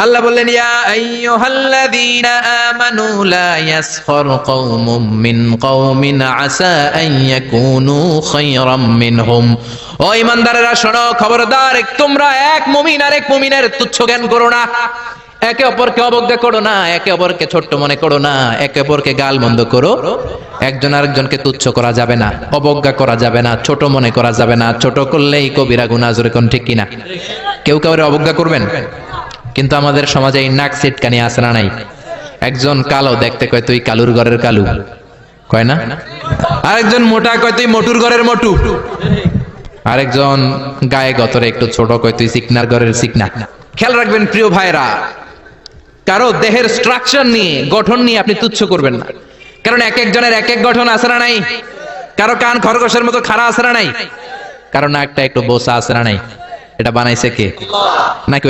আল্লাহ বললেন ইয়া আইয়ুহাল্লাযীনা আমানু লা ইয়াসখার কওমুম মিন কওমিন আসা আন ইয়াকুনু খায়রাম মিনহুম। ও ঈমানদারেরা শোনো, খবরদার, তোমরা এক মুমিন আর এক মুমিনের তুচ্ছ জ্ঞান করো না, একে অপরকে অবজ্ঞা করো না, একে অপরকে ছোট্ট মনে করো না, একে অপরকে গালমন্দ করো। একজন আরেকজনকে তুচ্ছ করা যাবে না, অবজ্ঞা করা যাবে না, ছোট মনে করা যাবে না। ছোট করলেই কবিরা গুনাহ, জোরে কোন ঠিক কিনা? কেউ কাউরে অবজ্ঞা করবেন? কিন্তু আমাদের সমাজে এই নাক সিটকানি আছে না নাই? একজন কালো দেখতে কয় তুই কালুর ঘরের কালু, কয় না? আরেকজন মোটা কয় তুই মোটুর ঘরের মোটু, আরেকজন গায়ে গতরে একটু ছোট কয় তুই সিকনার ঘরের সিকনা। খেয়াল রাখবেন প্রিয় ভাইরা, কারো দেহের স্ট্রাকচার নিয়ে, গঠন নিয়ে আপনি তুচ্ছ করবেন না, কারণ এক একজনের এক এক গঠন আছে না নাই? কারো কান খরগোশের মতো খাড়া আছে না নাই? কারো নাকটা একটু বোসা আছে না নাই? এটা বানাইছে কে? নাকি